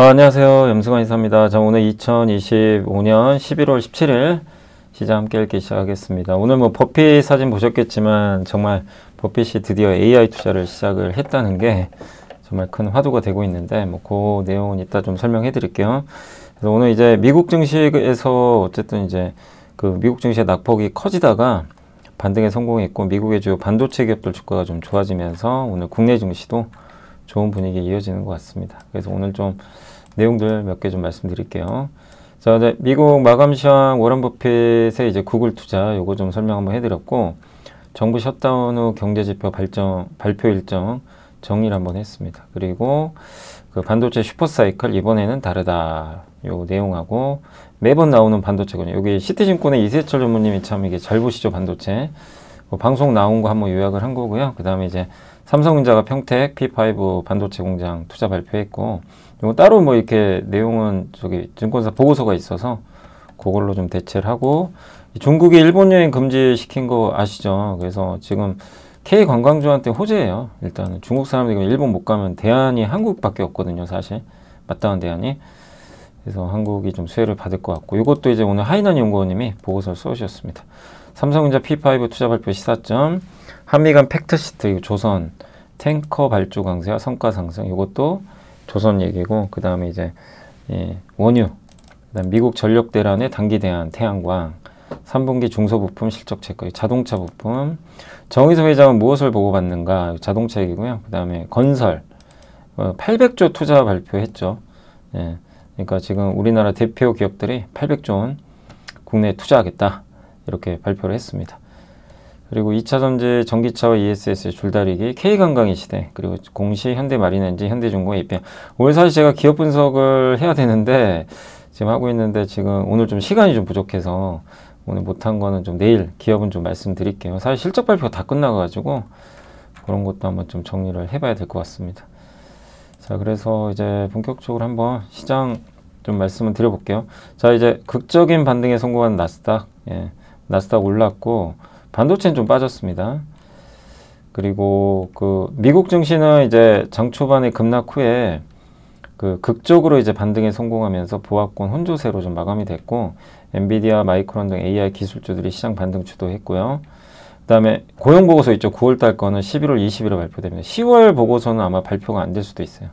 안녕하세요. 염승환 이사입니다. 자, 오늘 2025년 11월 17일 시장 함께 읽기 시작하겠습니다. 오늘 뭐 버핏 사진 보셨겠지만 정말 버핏이 드디어 AI 투자를 시작을 했다는 게 정말 큰 화두가 되고 있는데 뭐 그 내용은 이따 좀 설명해 드릴게요. 그래서 오늘 이제 미국 증시에서 어쨌든 이제 그 미국 증시의 낙폭이 커지다가 반등에 성공했고 미국의 주요 반도체 기업들 주가가 좀 좋아지면서 오늘 국내 증시도 좋은 분위기 이어지는 것 같습니다. 그래서 오늘 좀 내용들 몇 개 좀 말씀드릴게요. 자, 이제 미국 마감 시황 워런 버핏의 이제 구글 투자 요거 좀 설명 한번 해드렸고 정부 셧다운 후 경제 지표 발표 일정 정리를 한번 했습니다. 그리고 그 반도체 슈퍼사이클 이번에는 다르다 요 내용하고 매번 나오는 반도체군요. 여기 시티증권의 이세철 전무님이 참 이게 잘 보시죠 반도체. 방송 나온 거 한번 요약을 한 거고요. 그 다음에 이제 삼성전자가 평택 P5 반도체 공장 투자 발표했고, 이거 따로 뭐 이렇게 내용은 저기 증권사 보고서가 있어서 그걸로 좀 대체를 하고, 중국이 일본 여행 금지시킨 거 아시죠? 그래서 지금 K 관광주한테 호재예요. 일단은 중국 사람들이 일본 못 가면 대안이 한국밖에 없거든요, 사실. 마땅한 대안이. 그래서 한국이 좀 수혜를 받을 것 같고, 이것도 이제 오늘 하이난 연구원님이 보고서를 써주셨습니다. 삼성전자 P5 투자 발표 시사점, 한미 간 팩트시트, 조선 탱커 발주 강세와 성과 상승, 이것도 조선 얘기고, 그 다음에 이제 원유, 그다음 미국 전력 대란의 단기 대안 태양광, 3분기 중소부품 실적 체크, 자동차 부품, 정의서 회장은 무엇을 보고받는가, 자동차 얘기고요. 그 다음에 건설, 800조 투자 발표했죠. 예, 그러니까 지금 우리나라 대표 기업들이 800조 원 국내에 투자하겠다 이렇게 발표를 했습니다. 그리고 2차전지 전기차와 ESS의 줄다리기, K관광의 시대, 그리고 공시, 현대마린엔진, 현대중공업, APM. 오늘 사실 제가 기업 분석을 해야 되는데 지금 하고 있는데 지금 오늘 좀 시간이 좀 부족해서 오늘 못한 거는 좀 내일 기업은 좀 말씀드릴게요. 사실 실적 발표가 다 끝나가지고 그런 것도 한번 좀 정리를 해봐야 될 것 같습니다. 자, 그래서 이제 본격적으로 한번 시장 좀 말씀을 드려볼게요. 자, 이제 극적인 반등에 성공한 나스닥, 나스닥 올랐고 반도체는 좀 빠졌습니다. 그리고 그 미국 증시는 이제 장 초반에 급락 후에 그 극적으로 이제 반등에 성공하면서 보합권 혼조세로 좀 마감이 됐고, 엔비디아, 마이크론 등 AI 기술주들이 시장 반등 주도했고요. 그 다음에 고용 보고서 있죠. 9월달 거는 11월 20일에 발표됩니다. 10월 보고서는 아마 발표가 안 될 수도 있어요.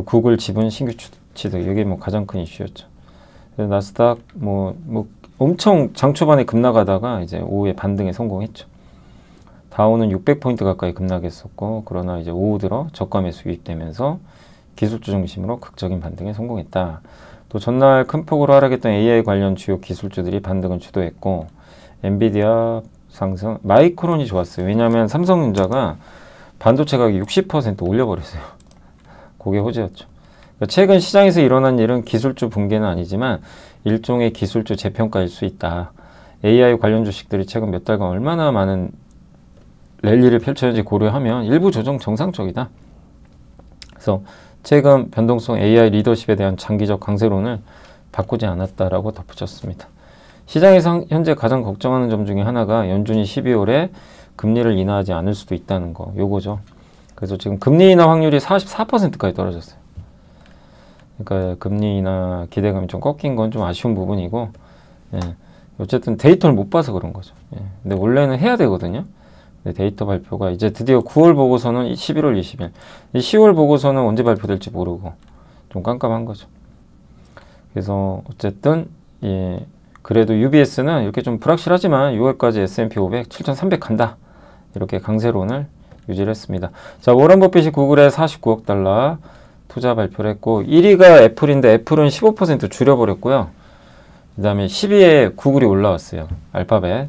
구글 지분 신규 취득, 이게 뭐 가장 큰 이슈였죠. 그래서 나스닥 뭐 엄청 장 초반에 급락하다가 이제 오후에 반등에 성공했죠. 다우는 600포인트 가까이 급락했었고, 그러나 이제 오후 들어 저가 매수 유입되면서 기술주 중심으로 극적인 반등에 성공했다. 또 전날 큰 폭으로 하락했던 AI 관련 주요 기술주들이 반등을 주도했고, 엔비디아 상승, 마이크론이 좋았어요. 왜냐하면 삼성전자가 반도체 가격이 60% 올려버렸어요. 그게 호재였죠. 최근 시장에서 일어난 일은 기술주 붕괴는 아니지만 일종의 기술주 재평가일 수 있다. AI 관련 주식들이 최근 몇 달간 얼마나 많은 랠리를 펼쳤는지 고려하면 일부 조정 정상적이다. 그래서 최근 변동성 AI 리더십에 대한 장기적 강세론을 바꾸지 않았다라고 덧붙였습니다. 시장에서 현재 가장 걱정하는 점 중에 하나가 연준이 12월에 금리를 인하하지 않을 수도 있다는 거, 요거죠. 그래서 지금 금리 인하 확률이 44%까지 떨어졌어요. 그러니까 금리 인하 기대감이 좀 꺾인 건 좀 아쉬운 부분이고, 어쨌든 데이터를 못 봐서 그런 거죠. 근데 원래는 해야 되거든요. 근데 데이터 발표가 이제 드디어 9월 보고서는 11월 20일, 10월 보고서는 언제 발표될지 모르고 좀 깜깜한 거죠. 그래서 어쨌든 그래도 UBS는 이렇게 좀 불확실하지만 6월까지 S&P 500 7,300 간다 이렇게 강세론을 유지를 했습니다. 자, 워런 버핏이 구글에 49억 달러 투자 발표를 했고, 1위가 애플인데 애플은 15% 줄여버렸고요. 그 다음에 10위에 구글이 올라왔어요. 알파벳.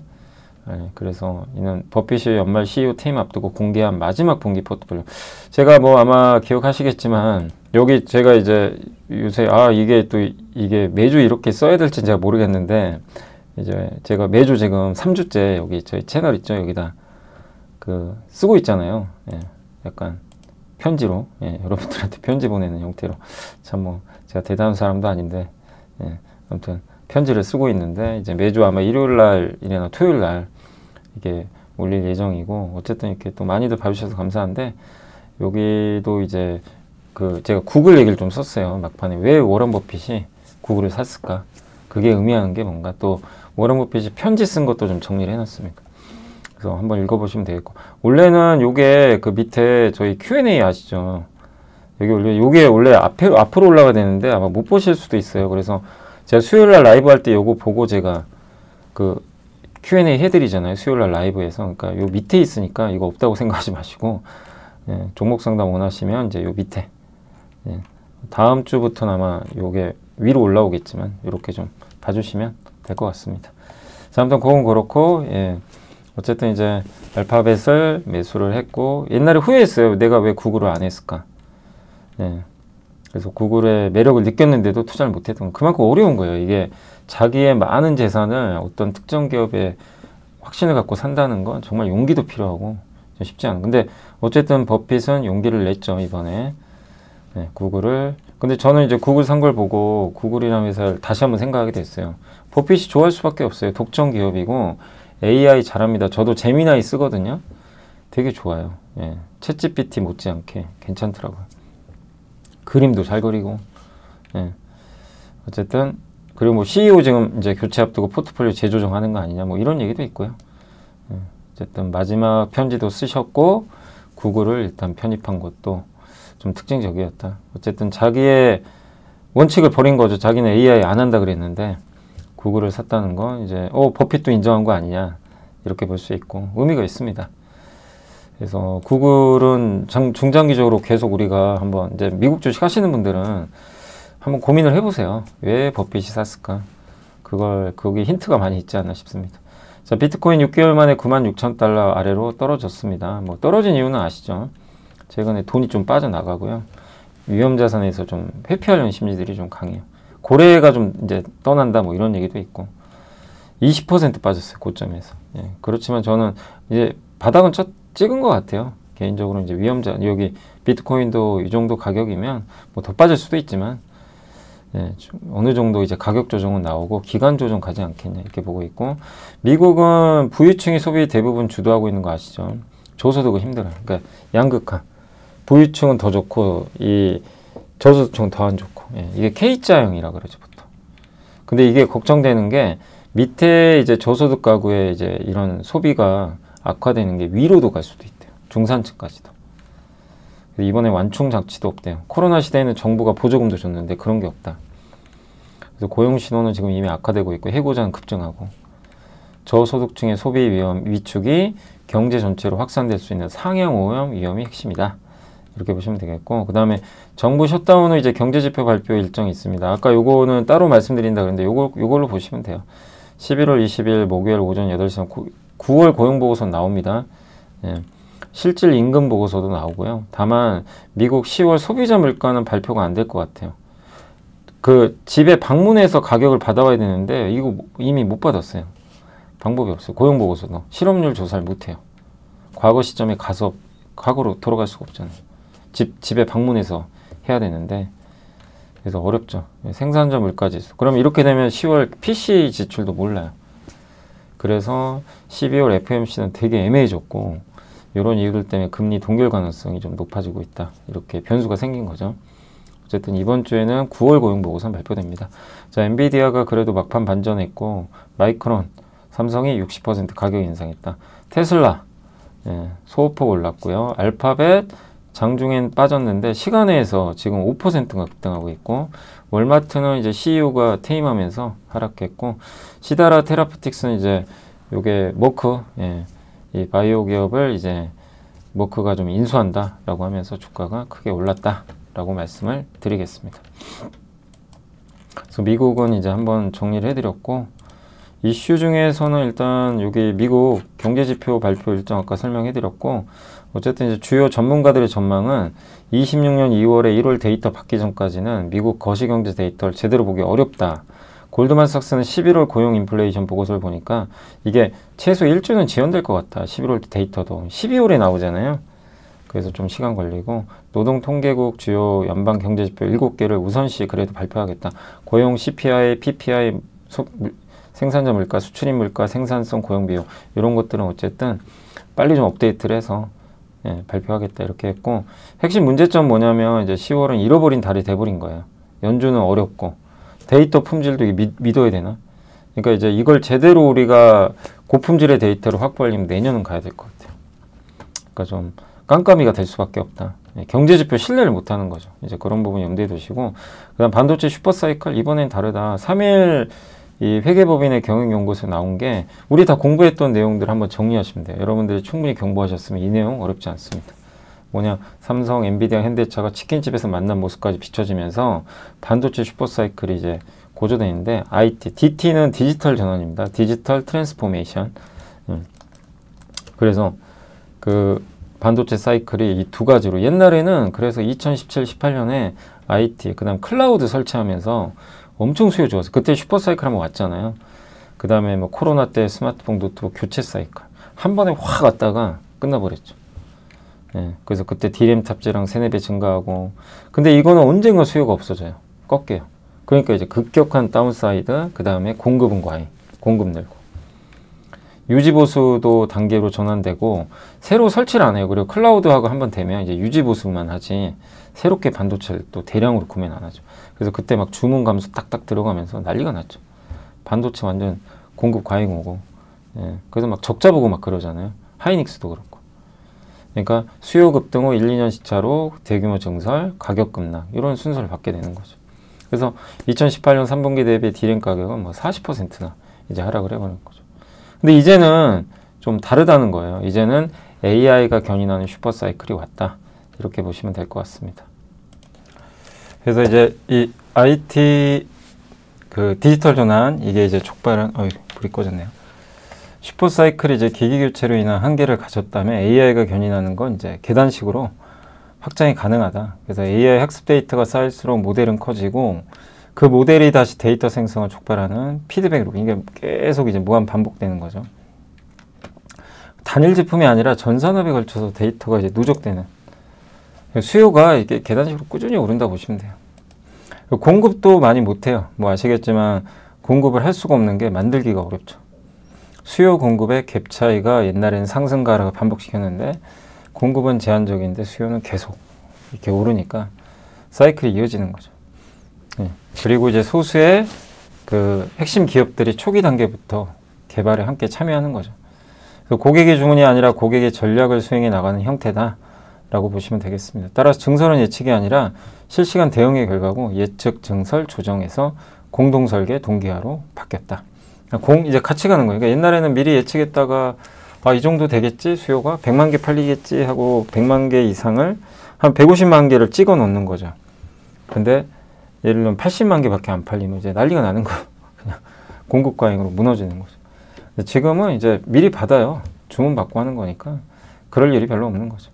그래서 이는 버핏이 연말 CEO 퇴임 앞두고 공개한 마지막 분기 포트폴리오. 제가 뭐 아마 기억하시겠지만 여기 제가 이제 요새 이게 또 이게 매주 이렇게 써야 될지 제가 모르겠는데, 이제 제가 매주 지금 3주째 여기 저희 채널 있죠. 여기다 그 쓰고 있잖아요. 약간 편지로, 여러분들한테 편지 보내는 형태로. 참 뭐 제가 대단한 사람도 아닌데, 아무튼 편지를 쓰고 있는데 이제 매주 아마 일요일 날이나 토요일 날 이게 올릴 예정이고, 어쨌든 이렇게 또 많이들 봐주셔서 감사한데, 여기도 이제 제가 구글 얘기를 좀 썼어요. 막판에 왜 워런 버핏이 구글을 샀을까? 그게 의미하는 게 뭔가, 또 워런 버핏이 편지 쓴 것도 좀 정리를 해놨습니다. 그래서 한번 읽어보시면 되겠고, 원래는 요게 그 밑에 저희 Q&A 아시죠? 요게 원래 앞으로 올라가야 되는데 아마 못 보실 수도 있어요. 그래서 제가 수요일날 라이브 할 때 요거 보고 제가 그 Q&A 해드리잖아요. 수요일날 라이브에서. 그러니까 요 밑에 있으니까 이거 없다고 생각하지 마시고, 예, 종목 상담 원하시면 이제 요 밑에, 예, 다음 주부터는 아마 요게 위로 올라오겠지만 이렇게 좀 봐주시면 될 것 같습니다. 자, 아무튼 그건 그렇고, 예, 어쨌든 이제 알파벳을 매수를 했고, 옛날에 후회했어요. 내가 왜 구글을 안 했을까? 예, 그래서 구글의 매력을 느꼈는데도 투자를 못했던 건 그만큼 어려운 거예요. 이게 자기의 많은 재산을 어떤 특정 기업에 확신을 갖고 산다는 건 정말 용기도 필요하고 쉽지 않은. 근데 어쨌든 버핏은 용기를 냈죠, 이번에. 네, 구글을. 근데 저는 이제 구글 산 걸 보고 구글이라는 회사를 다시 한번 생각하게 됐어요. 버핏이 좋아할 수밖에 없어요. 독점 기업이고 AI 잘합니다. 저도 제미나이 쓰거든요. 되게 좋아요. 예, 챗GPT 못지않게 괜찮더라고요. 그림도 잘 그리고. 예, 어쨌든 그리고 뭐 CEO 지금 이제 교체 앞두고 포트폴리오 재조정하는 거 아니냐, 뭐 이런 얘기도 있고요. 예, 어쨌든 마지막 편지도 쓰셨고 구글을 일단 편입한 것도 좀 특징적이었다. 어쨌든 자기의 원칙을 버린 거죠. 자기는 AI 안 한다 그랬는데 구글을 샀다는 건 이제 버핏도 인정한 거 아니냐, 이렇게 볼 수 있고 의미가 있습니다. 그래서 구글은 중장기적으로 계속 우리가 한번, 이제 미국 주식 하시는 분들은 한번 고민을 해보세요. 왜 버핏이 샀을까? 거기 힌트가 많이 있지 않나 싶습니다. 자, 비트코인 6개월 만에 96,000달러 아래로 떨어졌습니다. 뭐 떨어진 이유는 아시죠? 최근에 돈이 좀 빠져나가고요. 위험자산에서 좀 회피하려는 심리들이 좀 강해요. 고래가 좀 이제 떠난다, 뭐 이런 얘기도 있고. 20% 빠졌어요, 고점에서. 예, 그렇지만 저는 이제 바닥은 찍은 것 같아요. 개인적으로 이제 여기 비트코인도 이 정도 가격이면 뭐 더 빠질 수도 있지만, 예, 어느 정도 이제 가격 조정은 나오고 기간 조정 가지 않겠냐, 이렇게 보고 있고. 미국은 부유층이 소비 대부분 주도하고 있는 거 아시죠? 저소득은 힘들어요. 그러니까 양극화. 부유층은 더 좋고 이 저소득층은 더 안 좋고. 예, 이게 K자형이라 그러죠, 보통. 근데 이게 걱정되는 게 밑에 이제 저소득 가구의 이제 이런 소비가 악화되는 게 위로도 갈 수도 있대요. 중산층까지도. 이번에 완충 장치도 없대요. 코로나 시대에는 정부가 보조금도 줬는데 그런 게 없다. 그래서 고용 신호는 지금 이미 악화되고 있고 해고자는 급증하고, 저소득층의 소비 위축이 경제 전체로 확산될 수 있는 상향 오염 위험이 핵심이다. 이렇게 보시면 되겠고, 그 다음에 정부 셧다운 후 이제 경제지표 발표 일정이 있습니다. 아까 요거는 따로 말씀드린다 그랬는데 요걸로 보시면 돼요. 11월 20일 목요일 오전 8시 9월 고용보고서 나옵니다. 예. 실질 임금 보고서도 나오고요. 다만 미국 10월 소비자 물가는 발표가 안 될 것 같아요. 그 집에 방문해서 가격을 받아와야 되는데 이거 이미 못 받았어요. 방법이 없어요. 고용보고서도 실업률 조사를 못해요. 과거 시점에 가서 과거로 돌아갈 수가 없잖아요. 집에 방문해서 해야 되는데, 그래서 어렵죠. 생산자 물가지수. 그럼 이렇게 되면 10월 PC 지출도 몰라요. 그래서 12월 FOMC는 되게 애매해졌고, 이런 이유들 때문에 금리 동결 가능성이 좀 높아지고 있다. 이렇게 변수가 생긴 거죠. 어쨌든 이번 주에는 9월 고용보고서 발표됩니다. 자, 엔비디아가 그래도 막판 반전했고, 마이크론, 삼성이 60% 가격 인상했다. 테슬라, 예, 소폭 올랐고요. 알파벳, 장중엔 빠졌는데 시간에서 지금 5%가 급등하고 있고, 월마트는 이제 CEO가 퇴임하면서 하락했고, 시다라 테라피틱스는 이제 요게 머크, 예, 이 바이오 기업을 이제 머크가 좀 인수한다라고 하면서 주가가 크게 올랐다라고 말씀을 드리겠습니다. 그래서 미국은 이제 한번 정리를 해드렸고, 이슈 중에서는 일단 여기 미국 경제지표 발표 일정 아까 설명해드렸고, 어쨌든 이제 주요 전문가들의 전망은 26년 2월에 1월 데이터 받기 전까지는 미국 거시경제 데이터를 제대로 보기 어렵다. 골드만삭스는 11월 고용 인플레이션 보고서를 보니까 이게 최소 1주는 지연될 것 같다. 11월 데이터도 12월에 나오잖아요. 그래서 좀 시간 걸리고, 노동통계국 주요 연방 경제지표 7개를 우선시 그래도 발표하겠다. 고용 CPI, PPI, 생산자 물가, 수출입 물가, 생산성 고용 비용, 이런 것들은 어쨌든 빨리 좀 업데이트를 해서 예, 발표하겠다 이렇게 했고, 핵심 문제점 뭐냐면 이제 10월은 잃어버린 달이 돼버린 거예요. 연준은 어렵고 데이터 품질도 믿어야 되나? 그러니까 이제 이걸 제대로 우리가 고품질의 데이터를 확보하려면 내년은 가야 될 것 같아요. 그러니까 좀 깜깜이가 될 수밖에 없다. 경제지표 신뢰를 못하는 거죠. 이제 그런 부분 염두에 두시고, 그다음 반도체 슈퍼사이클 이번엔 다르다. 3일 이 회계법인의 경영연구소 나온 게 우리 다 공부했던 내용들 한번 정리하시면 돼요. 여러분들이 충분히 공부하셨으면 이 내용 어렵지 않습니다. 뭐냐, 삼성, 엔비디아, 현대차가 치킨집에서 만난 모습까지 비춰지면서 반도체 슈퍼사이클이 이제 고조되는데, IT, DT는 디지털 전환입니다. 디지털 트랜스포메이션. 그래서 그 반도체 사이클이 이 두 가지로, 옛날에는 그래서 2017, 18년에 IT, 그 다음 클라우드 설치하면서 엄청 수요 좋았어요. 그때 슈퍼사이클 한번 왔잖아요. 그 다음에 뭐 코로나 때 스마트폰, 노트북 교체 사이클 한 번에 확 왔다가 끝나버렸죠. 예, 그래서 그때 D램 탑재량 3-4배 증가하고, 근데 이거는 언젠가 수요가 없어져요. 꺾여요. 그러니까 이제 급격한 다운사이드, 그 다음에 공급은 과잉, 공급 늘고, 유지보수도 단계로 전환되고, 새로 설치를 안 해요. 그리고 클라우드하고 한번 되면 이제 유지보수만 하지 새롭게 반도체를 또 대량으로 구매는 안 하죠. 그래서 그때 막 주문 감소 딱딱 들어가면서 난리가 났죠. 반도체 완전 공급 과잉 오고, 예, 그래서 막 적자 보고 막 그러잖아요. 하이닉스도 그렇고. 그러니까 수요 급등 후 1-2년 시차로 대규모 증설, 가격 급락 이런 순서를 받게 되는 거죠. 그래서 2018년 3분기 대비 D램 가격은 뭐 40%나 이제 하락을 해버린 거죠. 근데 이제는 좀 다르다는 거예요. 이제는 AI가 견인하는 슈퍼사이클이 왔다. 이렇게 보시면 될 것 같습니다. 그래서 이제 이 IT 그 디지털 전환, 이게 이제 촉발은, 불이 꺼졌네요. 슈퍼사이클이 이제 기기 교체로 인한 한계를 가졌다면 AI가 견인하는 건 이제 계단식으로 확장이 가능하다. 그래서 AI 학습 데이터가 쌓일수록 모델은 커지고, 그 모델이 다시 데이터 생성을 촉발하는 피드백으로, 이게 계속 이제 무한 반복되는 거죠. 단일 제품이 아니라 전 산업에 걸쳐서 데이터가 이제 누적되는, 수요가 이게 계단식으로 꾸준히 오른다 보시면 돼요. 공급도 많이 못해요. 뭐 아시겠지만 공급을 할 수가 없는 게 만들기가 어렵죠. 수요 공급의 갭 차이가 옛날에는 상승과 하락을 반복시켰는데, 공급은 제한적인데 수요는 계속 이렇게 오르니까 사이클이 이어지는 거죠. 네. 그리고 이제 소수의 그 핵심 기업들이 초기 단계부터 개발에 함께 참여하는 거죠. 그래서 고객의 주문이 아니라 고객의 전략을 수행해 나가는 형태다 라고 보시면 되겠습니다. 따라서 증설은 예측이 아니라 실시간 대응의 결과고, 예측, 증설, 조정에서 공동설계, 동기화로 바뀌었다. 이제 같이 가는 거예요. 그러니까 옛날에는 미리 예측했다가 이 정도 되겠지, 수요가 100만 개 팔리겠지 하고 100만 개 이상을 한 150만 개를 찍어 놓는 거죠. 근데 예를 들면 80만 개밖에 안 팔리면 이제 난리가 나는 거예요. 그냥 공급 과잉으로 무너지는 거죠. 지금은 이제 미리 받아요. 주문 받고 하는 거니까 그럴 일이 별로 없는 거죠.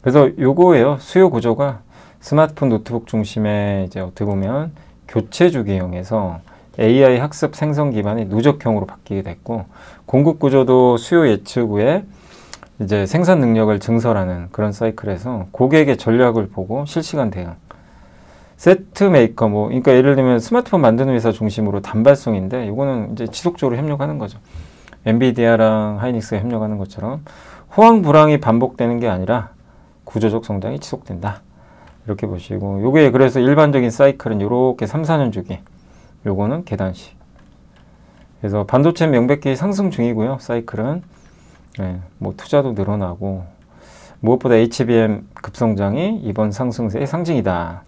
그래서 요거예요. 수요 구조가 스마트폰, 노트북 중심의 이제 어떻게 보면 교체 주기형에서 AI 학습 생성 기반의 누적형으로 바뀌게 됐고, 공급 구조도 수요 예측 후에 이제 생산 능력을 증설하는 그런 사이클에서 고객의 전략을 보고 실시간 대응. 세트 메이커, 그러니까 예를 들면 스마트폰 만드는 회사 중심으로 단발성인데, 이거는 이제 지속적으로 협력하는 거죠. 엔비디아랑 하이닉스가 협력하는 것처럼 호황 불황이 반복되는 게 아니라 구조적 성장이 지속된다. 이렇게 보시고, 요게 그래서 일반적인 사이클은 이렇게 3-4년 주기. 요거는 계단식. 그래서 반도체 명백히 상승 중이고요. 사이클은. 네, 뭐 투자도 늘어나고, 무엇보다 HBM 급성장이 이번 상승세의 상징이다.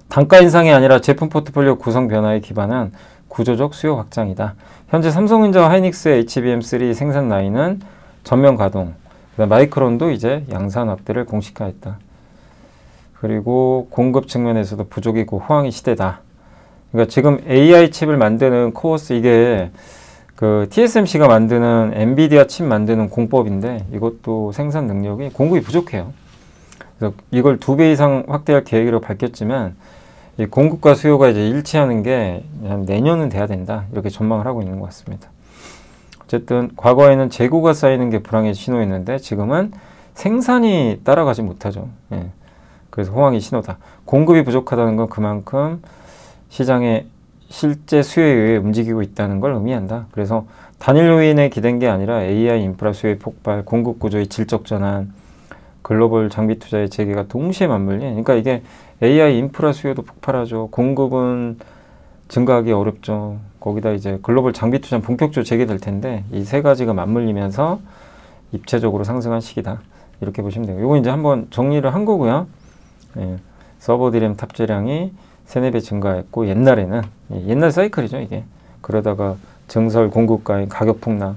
단가 인상이 아니라 제품 포트폴리오 구성 변화에 기반한 구조적 수요 확장이다. 현재 삼성전자와 하이닉스의 HBM3 생산 라인은 전면 가동, 마이크론도 이제 양산 확대를 공식화했다. 그리고 공급 측면에서도 부족이고 호황의 시대다. 그러니까 지금 AI 칩을 만드는 코어스, 이게 그 TSMC가 만드는 엔비디아 칩 만드는 공법인데, 이것도 생산 능력이 공급이 부족해요. 그래서 이걸 2배 이상 확대할 계획으로 밝혔지만, 이 공급과 수요가 이제 일치하는 게 내년은 돼야 된다. 이렇게 전망을 하고 있는 것 같습니다. 어쨌든 과거에는 재고가 쌓이는 게 불황의 신호였는데, 지금은 생산이 따라가지 못하죠. 예. 그래서 호황의 신호다. 공급이 부족하다는 건 그만큼 시장의 실제 수요에 의해 움직이고 있다는 걸 의미한다. 그래서 단일 요인에 기댄 게 아니라 AI 인프라 수요의 폭발, 공급 구조의 질적 전환, 글로벌 장비 투자의 재개가 동시에 맞물린, 그러니까 이게 AI 인프라 수요도 폭발하죠. 공급은 증가하기 어렵죠. 거기다 이제 글로벌 장비 투자는 본격적으로 재개될 텐데 이 세 가지가 맞물리면서 입체적으로 상승한 시기다. 이렇게 보시면 돼요. 이거 이제 한번 정리를 한 거고요. 예, 서버 디램 탑재량이 3-4배 증가했고 옛날에는 옛날 사이클이죠 이게. 그러다가 증설 공급가인 가격 폭락.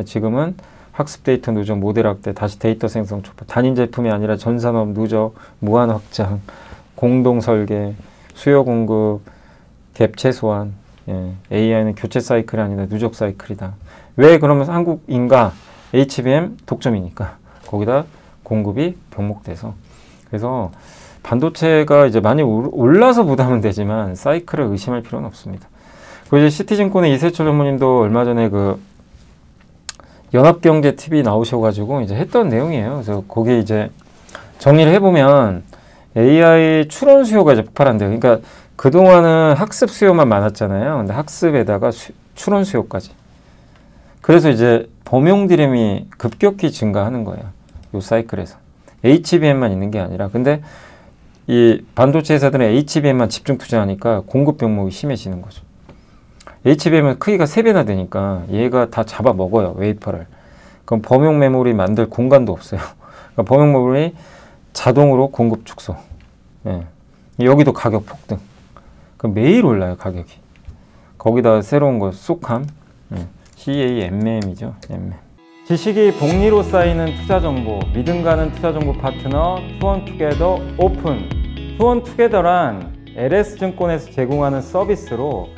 지금은 학습 데이터 누적, 모델 확대, 다시 데이터 생성 촉발, 단일 제품이 아니라 전산업 누적, 무한 확장, 공동 설계, 수요 공급, 갭 최소한. 예, AI는 교체 사이클이 아니라 누적 사이클이다. 왜 그러면 한국인가? HBM 독점이니까. 거기다 공급이 병목돼서. 그래서 반도체가 이제 많이 올라서 부담은 되지만 사이클을 의심할 필요는 없습니다. 그 이제 시티증권의 이세철 전무님도 얼마 전에 그 연합경제 TV 나오셔가지고 이제 했던 내용이에요. 그래서 거기 이제 정리를 해보면 AI 추론 수요가 이제 폭발한대요. 그러니까 그동안은 학습 수요만 많았잖아요. 근데 학습에다가 추론 수요까지. 그래서 이제 범용 디램이 급격히 증가하는 거예요. 요 사이클에서. HBM만 있는 게 아니라. 근데 이 반도체 회사들은 HBM만 집중 투자하니까 공급 병목이 심해지는 거죠. HBM은 크기가 3배나 되니까 얘가 다 잡아먹어요. 웨이퍼를. 그럼 범용 메모리 만들 공간도 없어요. 그러니까 범용 메모리 자동으로 공급 축소. 예. 여기도 가격 폭등. 그럼 매일 올라요. 가격이. 거기다 새로운 거 쏙함. CAMM이죠. MM. 지식이 복리로 쌓이는 투자정보, 믿음 가는 투자정보 파트너 투원투게더 오픈. 투원투게더란 LS증권에서 제공하는 서비스로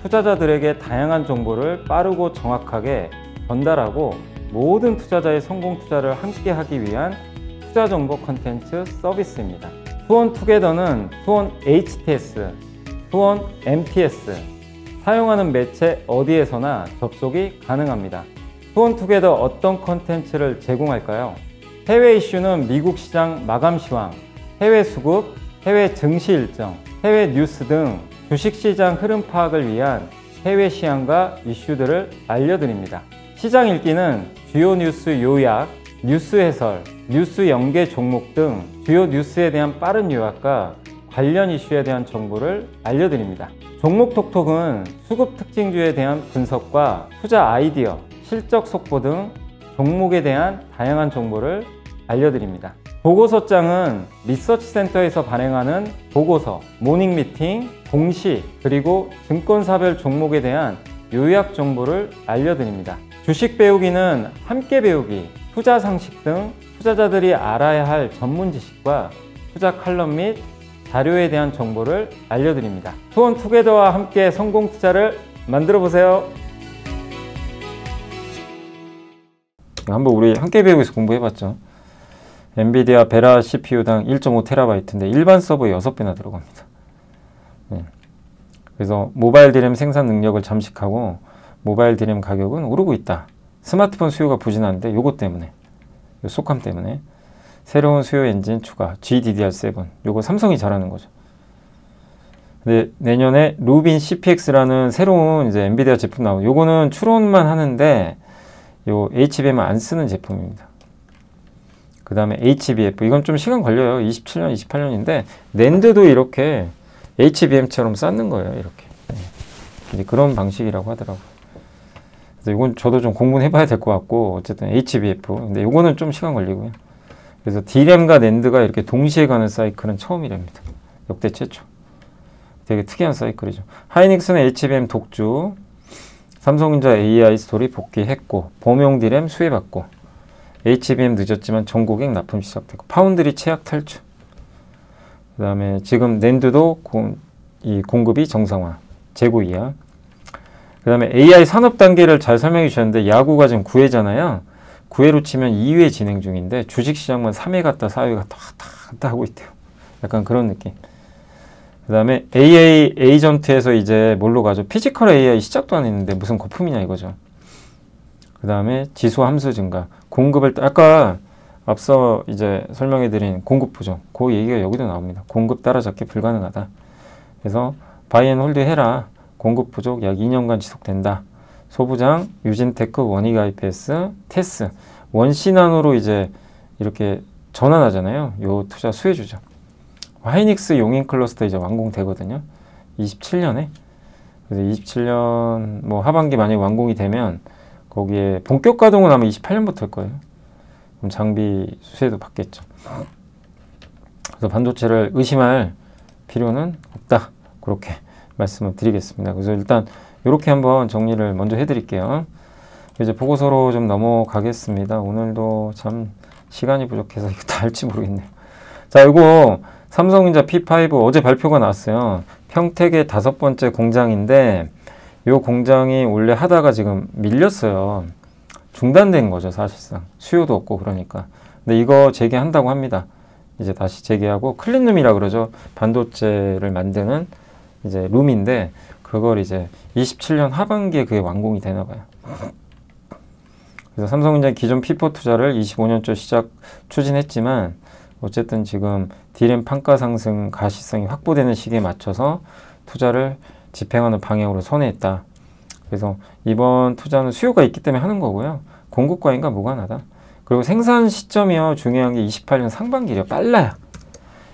투자자들에게 다양한 정보를 빠르고 정확하게 전달하고 모든 투자자의 성공 투자를 함께 하기 위한 투자정보 컨텐츠 서비스입니다. 투원투게더는 투원 HTS, 투원 MTS, 사용하는 매체 어디에서나 접속이 가능합니다. 투원투게더 어떤 컨텐츠를 제공할까요? 해외 이슈는 미국 시장 마감 시황, 해외 수급, 해외 증시 일정, 해외 뉴스 등 주식시장 흐름 파악을 위한 해외 시황과 이슈들을 알려드립니다. 시장 읽기는 주요 뉴스 요약, 뉴스 해설, 뉴스 연계 종목 등 주요 뉴스에 대한 빠른 요약과 관련 이슈에 대한 정보를 알려드립니다. 종목 톡톡은 수급 특징주에 대한 분석과 투자 아이디어, 실적 속보 등 종목에 대한 다양한 정보를 알려드립니다. 보고서장은 리서치센터에서 발행하는 보고서, 모닝미팅, 공시, 그리고 증권사별 종목에 대한 요약 정보를 알려드립니다. 주식 배우기는 함께 배우기, 투자 상식 등 투자자들이 알아야 할 전문 지식과 투자 칼럼 및 자료에 대한 정보를 알려드립니다. 투원투게더와 함께 성공 투자를 만들어 보세요. 한번 우리 함께 배우기에서 공부해봤죠. 엔비디아 베라 CPU당 1.5TB인데 일반 서버 6배나 들어갑니다. 네. 그래서 모바일 디램 생산 능력을 잠식하고 모바일 디램 가격은 오르고 있다. 스마트폰 수요가 부진한데 요거 때문에, 요 속함 때문에 새로운 수요 엔진 추가, GDDR7. 요거 삼성이 잘하는 거죠. 근데 내년에 루빈 CPX라는 새로운 이제 엔비디아 제품 나오고, 요거는 추론만 하는데 요 HBM을 안 쓰는 제품입니다. 그 다음에 HBF, 이건 좀 시간 걸려요. 27년, 28년인데 낸드도 이렇게 HBM처럼 쌓는 거예요. 이렇게. 네. 그런 방식이라고 하더라고요. 그래서 이건 저도 좀 공부는 해봐야 될 것 같고, 어쨌든 HBF. 근데 이거는 좀 시간 걸리고요. 그래서 D램과 낸드가 이렇게 동시에 가는 사이클은 처음이랍니다. 역대 최초. 되게 특이한 사이클이죠. 하이닉스는 HBM 독주, 삼성전자 AI 스토리 복귀했고, 범용 D램 수혜받고, HBM 늦었지만 전고객 납품 시작되고, 파운드리 최악 탈출. 그 다음에 지금 낸드도 이 공급이 정상화, 재고 이하. 그 다음에 AI 산업 단계를 잘 설명해 주셨는데, 야구가 지금 9회잖아요. 9회로 치면 2회 진행 중인데 주식시장만 3회 갔다 4회 갔다 왔다 하고 있대요. 약간 그런 느낌. 그 다음에 AI 에이전트에서 이제 뭘로 가죠? 피지컬 AI 시작도 안 했는데 무슨 거품이냐 이거죠. 그 다음에 지수 함수 증가, 공급을 아까 앞서 이제 설명해드린 공급 부족, 그 얘기가 여기도 나옵니다. 공급 따라잡기 불가능하다. 그래서 바이 앤 홀드 해라. 공급 부족 약 2년간 지속된다. 소부장, 유진테크, 원익 IPS, 테스 원신한으로 이제 이렇게 전환하잖아요. 요 투자 수혜주죠. 하이닉스 용인 클러스터 이제 완공되거든요. 27년에. 그래서 27년 뭐 하반기 만약에 완공이 되면 거기에 본격 가동은 아마 28년부터일 거예요. 그럼 장비 수혜도 받겠죠. 그래서 반도체를 의심할 필요는 없다. 그렇게 말씀을 드리겠습니다. 그래서 일단 이렇게 한번 정리를 먼저 해드릴게요. 이제 보고서로 좀 넘어가겠습니다. 오늘도 참 시간이 부족해서 이거 다 할지 모르겠네요. 자, 이거 삼성전자 P5 어제 발표가 나왔어요. 평택의 5번째 공장인데 이 공장이 원래 하다가 지금 밀렸어요. 중단된 거죠, 사실상. 수요도 없고 그러니까. 근데 이거 재개한다고 합니다. 이제 다시 재개하고 클린룸이라 그러죠. 반도체를 만드는 이제 룸인데 그걸 이제 27년 하반기에 그게 완공이 되나 봐요. 그래서 삼성전자 기존 P4 투자를 25년초 시작 추진했지만 어쨌든 지금 D램 판가 상승 가시성이 확보되는 시기에 맞춰서 투자를 집행하는 방향으로 선회했다. 그래서 이번 투자는 수요가 있기 때문에 하는 거고요. 공급과인과 무관하다. 그리고 생산 시점이요. 중요한 게 28년 상반기래요. 빨라요.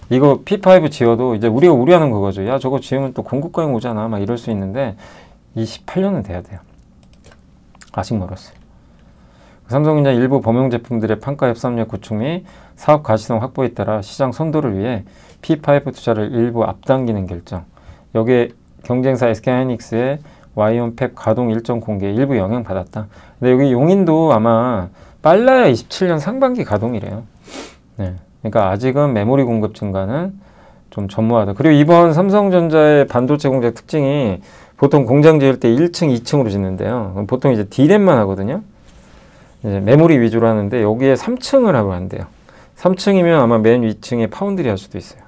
이거 P5 지어도 이제 우리가 우려하는 그거죠. 야, 저거 지으면 또 공급과잉 오잖아. 막 이럴 수 있는데 28년은 돼야 돼요. 아직 멀었어요. 삼성전자 일부 범용 제품들의 판가 협상력 구축 및 사업 가시성 확보에 따라 시장 선도를 위해 P5 투자를 일부 앞당기는 결정. 여기에 경쟁사 SK하이닉스의 와이온팹 가동 일정 공개에 일부 영향받았다. 근데 여기 용인도 아마 빨라야 27년 상반기 가동이래요. 네. 그러니까 아직은 메모리 공급 증가는 좀 전무하다. 그리고 이번 삼성전자의 반도체 공장 특징이 보통 공장 지을 때 1층, 2층으로 짓는데요. 보통 이제 D램만 하거든요. 이제 메모리 위주로 하는데 여기에 3층을 하고 한대요. 3층이면 아마 맨 위층에 파운드리 할 수도 있어요.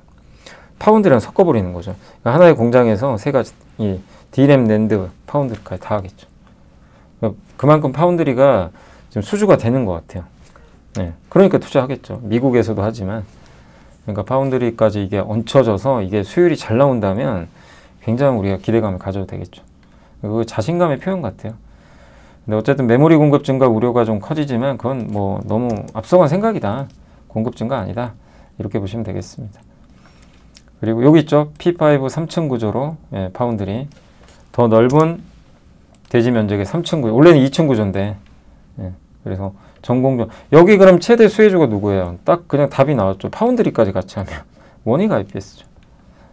파운드리랑 섞어버리는 거죠. 그러니까 하나의 공장에서 세 가지, 이 D램, 낸드, 파운드리까지 다 하겠죠. 그만큼 파운드리가 지금 수주가 되는 것 같아요. 네, 그러니까 투자하겠죠. 미국에서도 하지만. 그러니까 파운드리까지 이게 얹혀져서 이게 수율이 잘 나온다면 굉장히 우리가 기대감을 가져도 되겠죠. 그 자신감의 표현 같아요. 근데 어쨌든 메모리 공급 증가 우려가 좀 커지지만 그건 뭐 너무 앞서간 생각이다. 공급 증가 아니다. 이렇게 보시면 되겠습니다. 그리고 여기 있죠. P5 3층 구조로 파운드리. 더 넓은 대지 면적의 3층 구조. 원래는 2층 구조인데. 그래서 전공정. 여기 그럼 최대 수혜주가 누구예요? 딱 그냥 답이 나왔죠. 파운드리까지 같이 하면. 원익 IPS죠.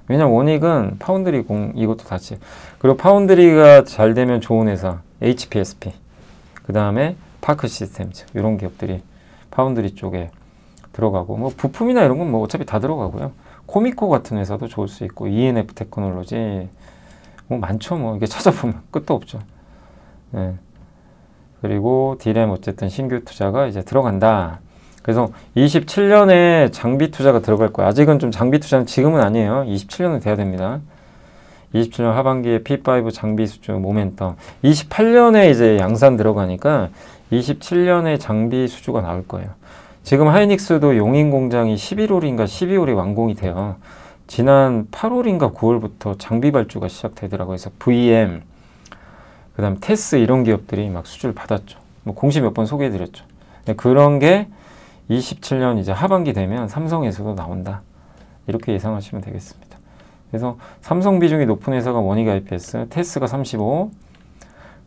왜냐면 원익은 파운드리 이것도 같이. 그리고 파운드리가 잘 되면 좋은 회사. HPSP. 그 다음에 파크 시스템즈. 이런 기업들이 파운드리 쪽에 들어가고. 뭐 부품이나 이런 건 뭐 어차피 다 들어가고요. 코미코 같은 회사도 좋을 수 있고. ENF 테크놀로지. 뭐 많죠. 뭐 이게 찾아보면 끝도 없죠. 네. 그리고 D램 어쨌든 신규 투자가 이제 들어간다. 그래서 27년에 장비 투자가 들어갈 거예요. 아직은 좀 장비 투자는 지금은 아니에요. 27년은 돼야 됩니다. 27년 하반기에 P5 장비 수주 모멘텀. 28년에 이제 양산 들어가니까 27년에 장비 수주가 나올 거예요. 지금 하이닉스도 용인 공장이 11월인가 12월에 완공이 돼요. 지난 8월인가 9월부터 장비 발주가 시작되더라고요. 그래서 VM, 그 다음 테스 이런 기업들이 막 수주를 받았죠. 뭐 공시 몇 번 소개해드렸죠. 그런 게 27년 이제 하반기 되면 삼성에서도 나온다. 이렇게 예상하시면 되겠습니다. 그래서 삼성 비중이 높은 회사가 원익 IPS, 테스가 35,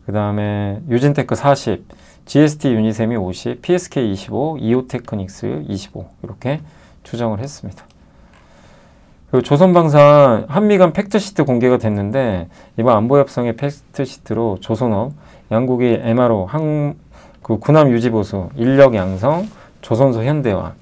그 다음에 유진테크 40, GST 유니셈이 50, PSK 25, 이오테크닉스 25 이렇게 추정을 했습니다. 그리고 조선방산 한미 간 팩트시트 공개가 됐는데 이번 안보협상의 팩트시트로 조선업, 양국이 MRO, 그 군함 유지보수, 인력 양성, 조선소 현대화,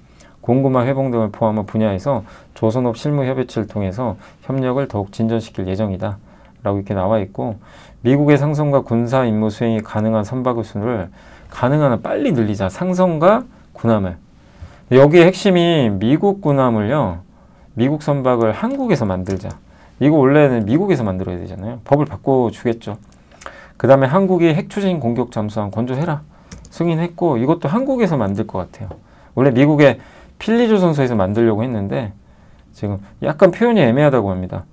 공급망 회복 등을 포함한 분야에서 조선업 실무 협의체를 통해서 협력을 더욱 진전시킬 예정이다. 라고 이렇게 나와 있고 미국의 상선과 군사 임무 수행이 가능한 선박의 수를 가능한 한 빨리 늘리자. 상선과 군함을. 여기에 핵심이 미국 군함을요. 미국 선박을 한국에서 만들자. 이거 원래는 미국에서 만들어야 되잖아요. 법을 바꿔주겠죠. 그 다음에 한국이 핵추진 공격 잠수함 건조해라. 승인했고 이것도 한국에서 만들 것 같아요. 원래 미국의 필리조선소에서 만들려고 했는데 지금 약간 표현이 애매하다고 합니다.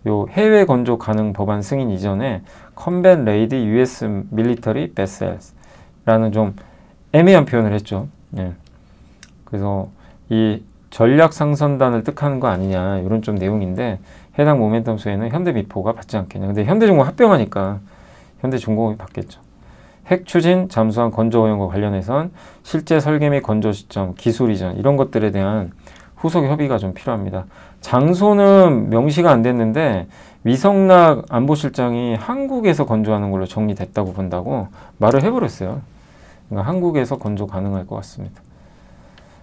요 해외 건조 가능 법안 승인 이전에 Combat Ready U.S. Military Vessels라는 좀 애매한 표현을 했죠. 예. 그래서 이 전략 상선단을 뜻하는 거 아니냐 이런 좀 내용인데 해당 모멘텀 수에는 현대미포가 받지 않겠냐. 근데 현대중공 합병하니까 현대중공이 받겠죠. 핵 추진, 잠수함 건조 허용과 관련해선 실제 설계 및 건조 시점, 기술 이전 이런 것들에 대한 후속 협의가 좀 필요합니다. 장소는 명시가 안 됐는데 위성락 안보실장이 한국에서 건조하는 걸로 정리됐다고 본다고 말을 해버렸어요. 그러니까 한국에서 건조 가능할 것 같습니다.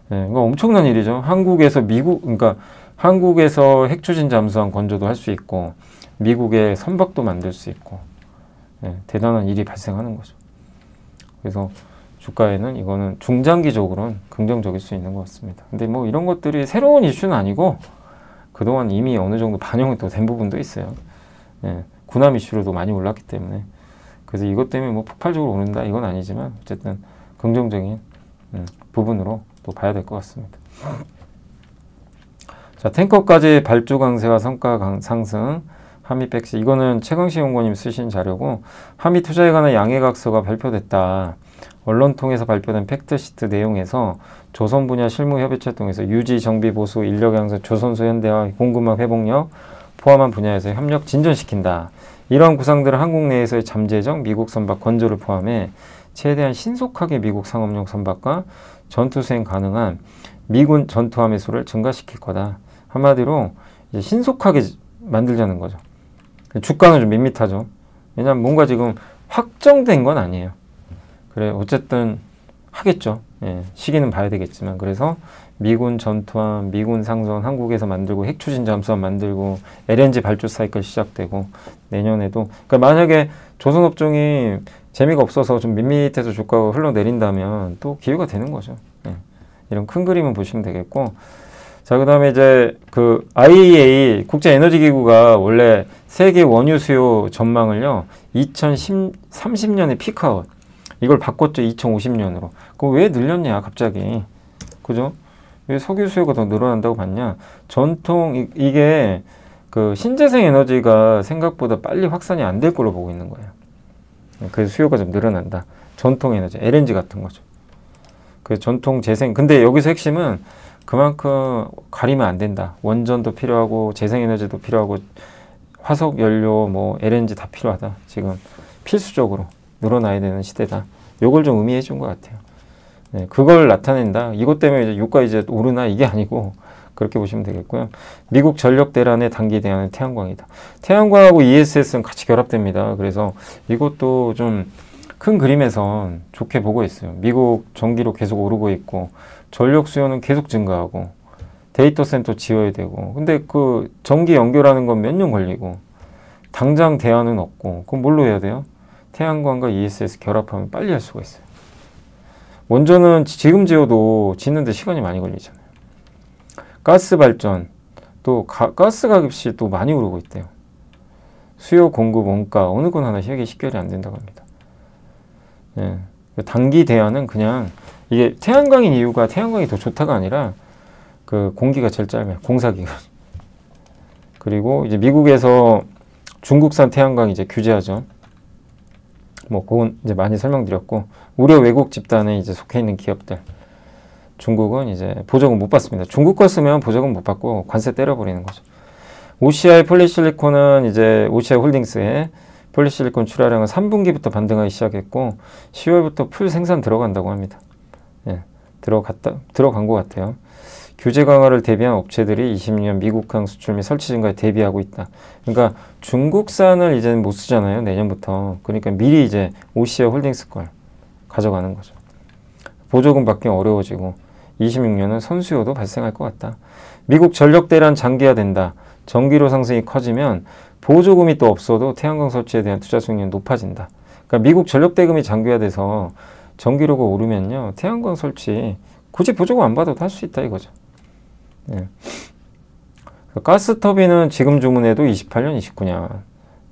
네, 그러니까 엄청난 일이죠. 한국에서 그러니까 한국에서 핵추진 잠수함 건조도 할 수 있고 미국의 선박도 만들 수 있고 네, 대단한 일이 발생하는 거죠. 그래서 주가에는 이거는 중장기적으로는 긍정적일 수 있는 것 같습니다. 근데 뭐 이런 것들이 새로운 이슈는 아니고 그동안 이미 어느 정도 반영이 또 된 부분도 있어요. 네, 군함 이슈로도 많이 올랐기 때문에 그래서 이것 때문에 뭐 폭발적으로 오른다 이건 아니지만 어쨌든 긍정적인 부분으로 또 봐야 될 것 같습니다. 자, 탱커까지 발주 강세와 성과 상승 한미백시 이거는 최강시 연구원님 쓰신 자료고 한미 투자에 관한 양해각서가 발표됐다. 언론 통해서 발표된 팩트시트 내용에서 조선 분야 실무협의체 통해서 유지, 정비, 보수, 인력 양성, 조선소 현대화, 공급망 회복력 포함한 분야에서 협력 진전시킨다. 이러한 구상들은 한국 내에서의 잠재적 미국 선박 건조를 포함해 최대한 신속하게 미국 상업용 선박과 전투 수행 가능한 미군 전투함의 수를 증가시킬 거다. 한마디로 이제 신속하게 만들자는 거죠. 주가는 좀 밋밋하죠. 왜냐하면 뭔가 지금 확정된 건 아니에요. 그래 어쨌든 하겠죠. 예, 시기는 봐야 되겠지만 그래서 미군 전투함, 미군 상선 한국에서 만들고 핵추진 잠수함 만들고 LNG 발주 사이클 시작되고 내년에도 그러니까 만약에 조선업종이 재미가 없어서 좀 밋밋해서 주가가 흘러내린다면 또 기회가 되는 거죠. 예, 이런 큰 그림은 보시면 되겠고 자, 그 다음에 이제 그 IEA 국제에너지기구가 원래 세계 원유 수요 전망을요 2030년에 피크아웃 이걸 바꿨죠. 2050년으로. 그거 왜 늘렸냐 갑자기. 그죠? 왜 석유 수요가 더 늘어난다고 봤냐. 전통 이게 그 신재생 에너지가 생각보다 빨리 확산이 안 될 걸로 보고 있는 거예요. 그래서 수요가 좀 늘어난다. 전통 에너지 LNG 같은 거죠. 그 전통 재생 근데 여기서 핵심은 그만큼 가리면 안 된다. 원전도 필요하고 재생에너지도 필요하고 화석 연료 뭐 LNG 다 필요하다. 지금 필수적으로 늘어나야 되는 시대다. 요걸 좀 의미해 준 것 같아요. 네, 그걸 나타낸다. 이것 때문에 이제 유가 이제 오르나 이게 아니고 그렇게 보시면 되겠고요. 미국 전력 대란의 단기 대안은 태양광이다. 태양광하고 ESS는 같이 결합됩니다. 그래서 이것도 좀 큰 그림에선 좋게 보고 있어요. 미국 전기료 계속 오르고 있고 전력 수요는 계속 증가하고 데이터 센터 지어야 되고 근데 그 전기 연결하는 건 몇 년 걸리고 당장 대안은 없고 그럼 뭘로 해야 돼요? 태양광과 ESS 결합하면 빨리 할 수가 있어요. 원전은 지금 지어도 짓는데 시간이 많이 걸리잖아요. 가스 발전 또 가스 가격이 또 많이 오르고 있대요. 수요 공급 원가 어느 건 하나 이게 식별이 안 된다고 합니다. 예. 단기 대안은 그냥 이게 태양광인 이유가 태양광이 더 좋다가 아니라 그 공기가 제일 짧아요. 공사기간. 그리고 이제 미국에서 중국산 태양광 이제 규제하죠. 뭐 그건 이제 많이 설명드렸고 우려 왜곡 집단에 이제 속해 있는 기업들 중국은 이제 보조금 못 받습니다. 중국 거 쓰면 보조금 못 받고 관세 때려버리는 거죠. OCI 폴리실리콘은 이제 OCI 홀딩스에 폴리실리콘 출하량은 3분기부터 반등하기 시작했고 10월부터 풀 생산 들어간다고 합니다. 예, 들어간 것 같아요. 규제 강화를 대비한 업체들이 20년 미국항 수출 및 설치 증가에 대비하고 있다. 그러니까 중국산을 이제는 못 쓰잖아요. 내년부터. 그러니까 미리 이제 OCI 홀딩스 걸 가져가는 거죠. 보조금 받기 어려워지고 26년은 선수요도 발생할 것 같다. 미국 전력 대란 장기화된다. 전기료 상승이 커지면 보조금이 또 없어도 태양광 설치에 대한 투자 수익률이 높아진다. 그러니까 미국 전력 대금이 장기화돼서 전기료가 오르면요. 태양광 설치 굳이 보조금 안 받아도 할 수 있다 이거죠. 예. 가스 터빈은 지금 주문해도 28년, 29년.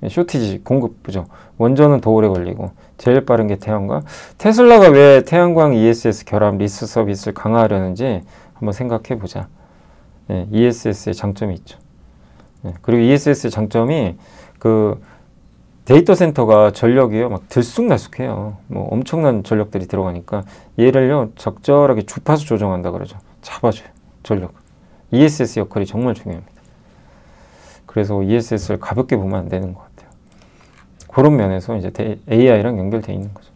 쇼티지 공급 부족. 원전은 더 오래 걸리고 제일 빠른 게 태양광. 테슬라가 왜 태양광 ESS 결합 리스 서비스를 강화하려는지 한번 생각해 보자. 예, ESS의 장점이 있죠. 그리고 ESS의 장점이 그 데이터 센터가 전력이요 막 들쑥날쑥해요. 뭐 엄청난 전력들이 들어가니까 얘를요 적절하게 주파수 조정한다 그러죠. 잡아줘요 전력. ESS 역할이 정말 중요합니다. 그래서 ESS를 가볍게 보면 안 되는 것 같아요. 그런 면에서 이제 AI랑 연결돼 있는 거죠.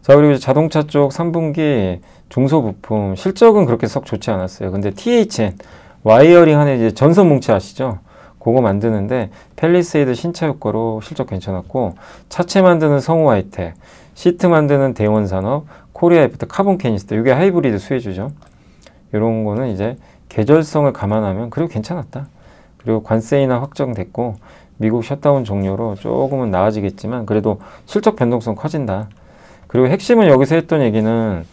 자, 그리고 자동차 쪽 3분기 중소부품 실적은 그렇게 썩 좋지 않았어요. 근데 THN 와이어링 하는 이제 전선 뭉치 아시죠? 그거 만드는데 펠리세이드 신차 효과로 실적 괜찮았고, 차체 만드는 성우 하이텍, 시트 만드는 대원산업, 코리아 애프터, 카본 캐니스터, 이게 하이브리드 수혜주죠. 이런 거는 이제 계절성을 감안하면 그래도 괜찮았다. 그리고 관세 인하 확정됐고 미국 셧다운 종료로 조금은 나아지겠지만 그래도 실적 변동성 커진다. 그리고 핵심은 여기서 했던 얘기는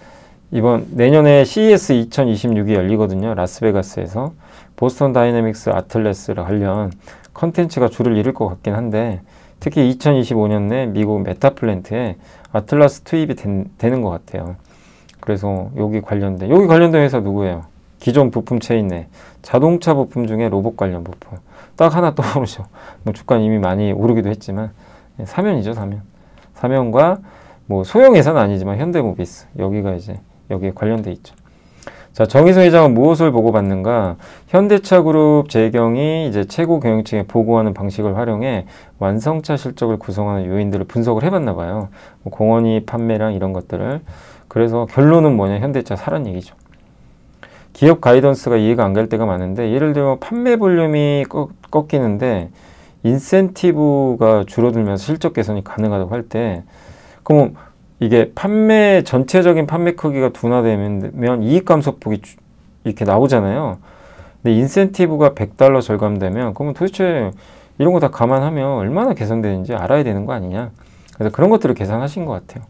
이번 내년에 CES 2026이 열리거든요. 라스베가스에서. 보스턴 다이내믹스 아틀래스를 관련 컨텐츠가 줄을 이룰 것 같긴 한데, 특히 2025년 내 미국 메타플랜트에 아틀라스 투입이 되는 것 같아요. 그래서 여기 관련된 회사 누구예요? 기존 부품 체인 내 자동차 부품 중에 로봇 관련 부품 딱 하나 떠오르죠. 뭐 주가는 이미 많이 오르기도 했지만 사면이죠. 사면과 뭐 소형 회사는 아니지만 현대모비스, 여기가 이제 여기에 관련돼 있죠. 자, 정의선 회장은 무엇을 보고받는가? 현대차 그룹 재경이 이제 최고 경영층에 보고하는 방식을 활용해 완성차 실적을 구성하는 요인들을 분석을 해봤나 봐요. 뭐 공원이 판매량 이런 것들을. 그래서 결론은 뭐냐? 현대차 사란 얘기죠. 기업 가이던스가 이해가 안 갈 때가 많은데, 예를 들어 판매 볼륨이 꺾이는데 인센티브가 줄어들면서 실적 개선이 가능하다고 할 때, 그럼 이게 전체적인 판매 크기가 둔화되면 이익 감소폭이 이렇게 나오잖아요. 근데 인센티브가 $100 절감되면 그러면 도대체 이런 거 다 감안하면 얼마나 개선되는지 알아야 되는 거 아니냐. 그래서 그런 것들을 계산하신 것 같아요.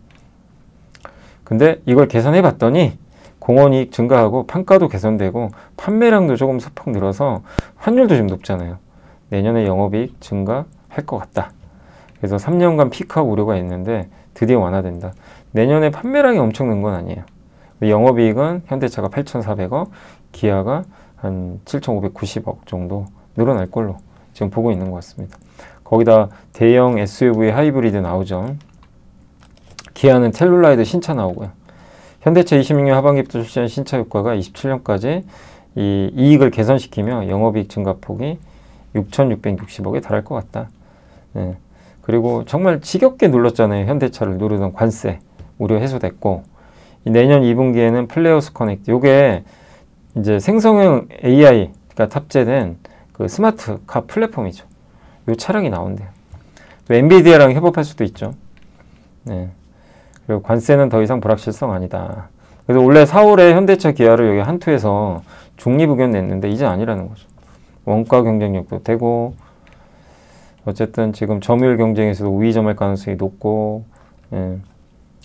근데 이걸 계산해 봤더니 공원이익 증가하고 판가도 개선되고 판매량도 조금 소폭 늘어서 환율도 좀 높잖아요. 내년에 영업이익 증가할 것 같다. 그래서 3년간 피크아웃 우려가 있는데 드디어 완화된다. 내년에 판매량이 엄청 는 건 아니에요. 영업이익은 현대차가 8,400억, 기아가 한 7,590억 정도 늘어날 걸로 지금 보고 있는 것 같습니다. 거기다 대형 SUV 하이브리드 나오죠. 기아는 텔룰라이드 신차 나오고요. 현대차 26년 하반기부터 출시한 신차 효과가 27년까지 이 이익을 개선시키며 영업이익 증가폭이 6,660억에 달할 것 같다. 네. 그리고 정말 지겹게 눌렀잖아요. 현대차를 누르던 관세 우려 해소됐고, 내년 2분기에는 플레어스 커넥트, 요게 이제 생성형 AI가 탑재된 그 스마트 카 플랫폼이죠. 요 차량이 나온대요. 또 엔비디아랑 협업할 수도 있죠. 네. 그리고 관세는 더 이상 불확실성 아니다. 그래서 원래 4월에 현대차 기아를 여기 한투에서 중립 의견 냈는데 이제 아니라는 거죠. 원가 경쟁력도 되고, 어쨌든 지금 점유율 경쟁에서도 우위 점할 가능성이 높고,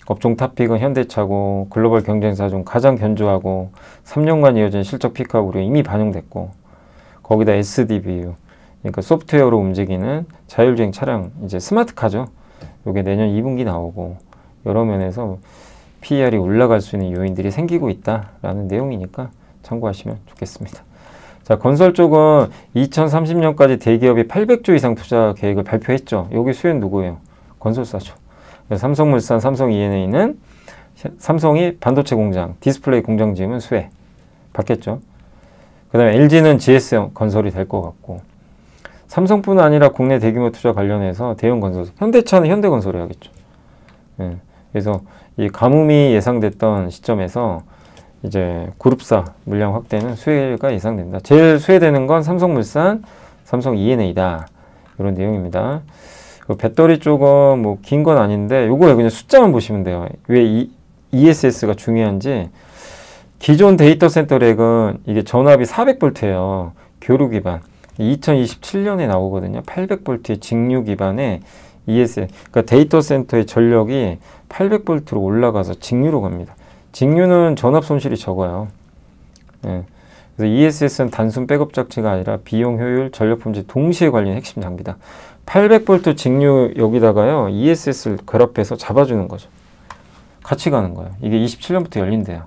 업종 탑픽은 현대차고, 글로벌 경쟁사 중 가장 견조하고 3년간 이어진 실적 피크아웃으로 이미 반영됐고, 거기다 SDVU, 그러니까 소프트웨어로 움직이는 자율주행 차량, 이제 스마트카죠. 이게 내년 2분기 나오고, 여러 면에서 PER이 올라갈 수 있는 요인들이 생기고 있다라는 내용이니까 참고하시면 좋겠습니다. 자, 건설 쪽은 2030년까지 대기업이 800조 이상 투자 계획을 발표했죠. 여기 수혜는 누구예요? 건설사죠. 삼성물산, 삼성 E&A는 삼성이 반도체 공장, 디스플레이 공장 지으면 수혜 받겠죠. 그 다음에 LG는 GS 건설이 될 것 같고, 삼성뿐 아니라 국내 대규모 투자 관련해서 대형 건설, 현대차는 현대건설을 해야겠죠. 네. 그래서 이 가뭄이 예상됐던 시점에서 이제 그룹사 물량 확대는 수혜가 예상된다. 제일 수혜되는 건 삼성물산, 삼성 E&A다. 이런 내용입니다. 배터리 쪽은 뭐 긴 건 아닌데 요거에 그냥 숫자만 보시면 돼요. 왜 ESS가 중요한지. 기존 데이터 센터 렉은 이게 전압이 400V예요. 교류 기반. 2027년에 나오거든요. 800V의 직류 기반의 ESS. 그러니까 데이터 센터의 전력이 800V로 올라가서 직류로 갑니다. 직류는 전압 손실이 적어요. 네. 그래서 ESS는 단순 백업 장치가 아니라 비용 효율, 전력 품질 동시에 관리하는 핵심 장비다. 800V 직류 여기다가요, ESS를 결합해서 잡아주는 거죠. 같이 가는 거예요. 이게 27년부터 열린대요.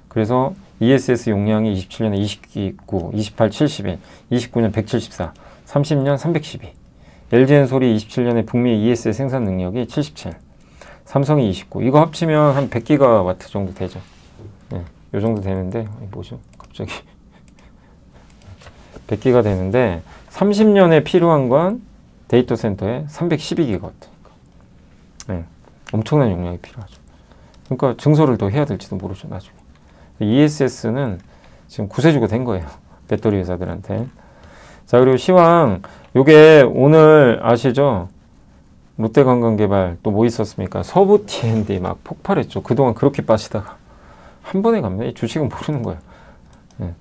그래서 ESS 용량이 27년에 29, 28, 71, 29년 174, 30년 312. LG엔솔이 27년에 북미 ESS 생산 능력이 77, 삼성이 29. 이거 합치면 한 100기가와트 정도 되죠. 네, 요 정도 되는데 뭐죠? 갑자기 100기가 되는데 30년에 필요한 건 데이터 센터에 312기가와트. 네, 엄청난 용량이 필요하죠. 그러니까 증설을 더 해야 될지도 모르죠, 나중에. ESS는 지금 구세주가 된 거예요, 배터리 회사들한테. 자, 그리고 시황, 요게 오늘 아시죠? 롯데관광개발 또 뭐 있었습니까? 서부 T&D 막 폭발했죠. 그동안 그렇게 빠지다가 한 번에 갑니다. 이 주식은 모르는 거예요. 네.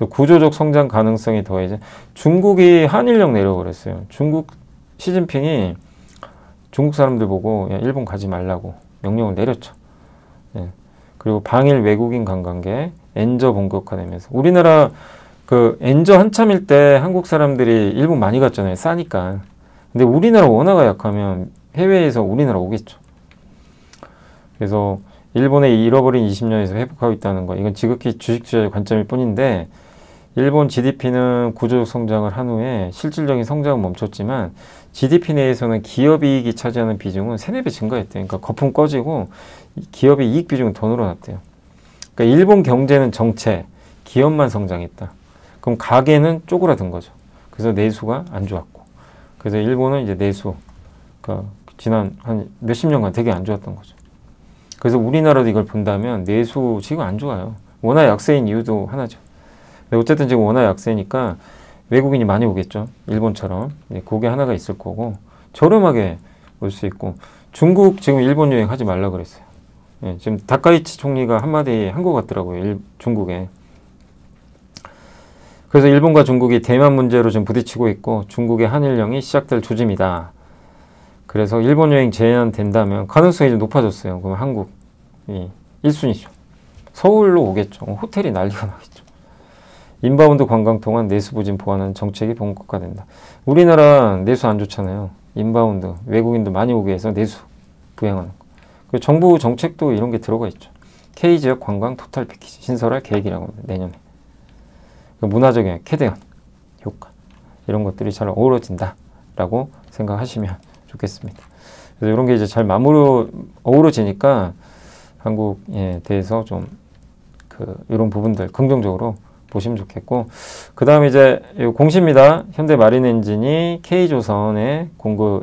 구조적 성장 가능성이 더해져. 중국이 한일령 내려버렸어요. 중국 시진핑이 중국 사람들 보고 야, 일본 가지 말라고 명령을 내렸죠. 네. 그리고 방일 외국인 관광객 엔저 본격화되면서 우리나라 그 엔저 한참일 때 한국 사람들이 일본 많이 갔잖아요. 싸니까. 근데 우리나라 원화가 약하면 해외에서 우리나라 오겠죠. 그래서 일본의 잃어버린 20년에서 회복하고 있다는 거, 이건 지극히 주식 투자의 관점일 뿐인데 일본 GDP는 구조적 성장을 한 후에 실질적인 성장은 멈췄지만 GDP 내에서는 기업이익이 차지하는 비중은 3-4배 증가했대요. 그러니까 거품 꺼지고 기업의 이익 비중은 더 늘어났대요. 그러니까 일본 경제는 정체, 기업만 성장했다. 그럼 가계는 쪼그라든 거죠. 그래서 내수가 안 좋았고. 그래서 일본은 이제 내수, 그러니까 지난 한 몇십 년간 되게 안 좋았던 거죠. 그래서 우리나라도 이걸 본다면 내수 지금 안 좋아요. 원화 약세인 이유도 하나죠. 근데 어쨌든 지금 원화 약세니까 외국인이 많이 오겠죠. 일본처럼. 그게 하나가 있을 거고 저렴하게 올 수 있고 중국 지금 일본 여행 하지 말라 그랬어요. 예, 지금 다카이치 총리가 한마디 한 것 같더라고요. 중국에. 그래서 일본과 중국이 대만 문제로 지금 부딪히고 있고 중국의 한일령이 시작될 조짐이다. 그래서 일본 여행 제한된다면 가능성이 좀 높아졌어요. 그럼 한국이 1순위죠. 서울로 오겠죠. 호텔이 난리가 나겠죠. 인바운드 관광 통한 내수 부진 보완하는 정책이 본격화된다. 우리나라 내수 안 좋잖아요. 인바운드 외국인도 많이 오게 해서 내수 부양하는 거. 그리고 정부 정책도 이런 게 들어가 있죠. K지역 관광 토탈 패키지 신설할 계획이라고 합니다. 내년에. 문화적인 캐대언 효과 이런 것들이 잘 어우러진다라고 생각하시면 좋겠습니다. 그래서 이런 게 이제 잘 어우러지니까 한국에 대해서 좀 이런 부분들 긍정적으로 보시면 좋겠고 그 다음에 이제 공시입니다. 현대마린엔진이 K조선에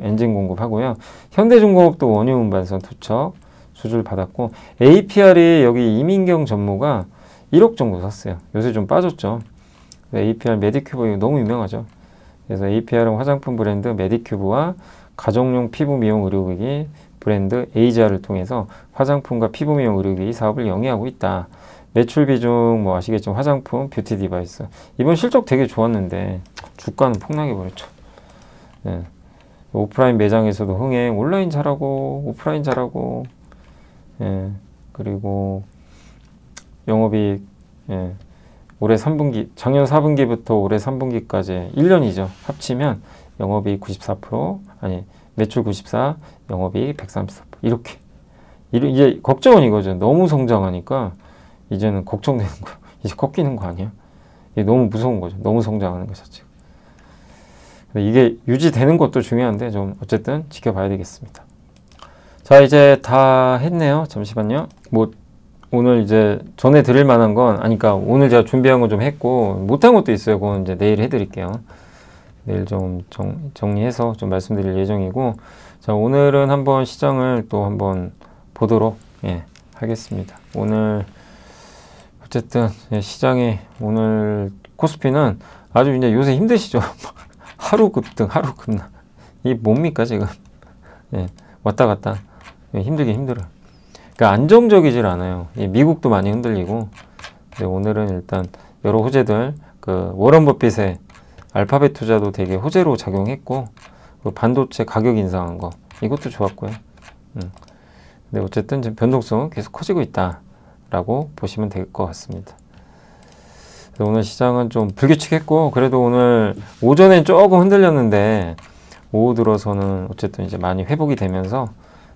엔진 공급하고요. 현대중공업도 원유 운반선 투척 수주를 받았고 APR이 여기 이민경 전무가 1억 정도 샀어요. 요새 좀 빠졌죠. APR 메디큐브 너무 유명하죠. 그래서 APR은 화장품 브랜드 메디큐브와 가정용 피부 미용 의료기기 브랜드 에이지아를 통해서 화장품과 피부 미용 의료기기 사업을 영위하고 있다. 매출 비중 뭐 아시겠지만 화장품, 뷰티 디바이스. 이번 실적 되게 좋았는데 주가는 폭락해 버렸죠. 네. 오프라인 매장에서도 흥행, 온라인 잘하고 오프라인 잘하고 그리고 영업이익 올해 3분기, 작년 4분기부터 올해 3분기까지 1년이죠. 합치면 영업이익 94%, 아니 매출 94, 영업이익 134%. 이렇게. 이제 걱정은 이거죠. 너무 성장하니까 이제는 걱정되는 거야. 이제 꺾이는 거 아니야? 이게 너무 무서운 거죠. 너무 성장하는 것 자체가. 이게 유지되는 것도 중요한데 좀 어쨌든 지켜봐야 되겠습니다. 자, 이제 다 했네요. 잠시만요. 뭐 오늘 이제 전해드릴 만한 건 그러니까 오늘 제가 준비한 건 좀 했고 못한 것도 있어요. 그건 이제 내일 해드릴게요. 내일 좀 정리해서 좀 말씀드릴 예정이고 자, 오늘은 한번 시장을 또 한번 보도록 하겠습니다. 오늘 어쨌든 시장이 오늘 코스피는 아주 이제 요새 힘드시죠? 하루 급등, 하루 급락. 이게 뭡니까 지금? 왔다 갔다 힘들긴 힘들어요. 그러니까 안정적이질 않아요. 미국도 많이 흔들리고. 근데 오늘은 일단 여러 호재들, 워런 버핏의 알파벳 투자도 되게 호재로 작용했고, 반도체 가격 인상한 거 이것도 좋았고요. 근데 어쨌든 지금 변동성은 계속 커지고 있다라고 보시면 될 것 같습니다. 오늘 시장은 좀 불규칙했고, 그래도 오늘 오전엔 조금 흔들렸는데 오후 들어서는 어쨌든 이제 많이 회복이 되면서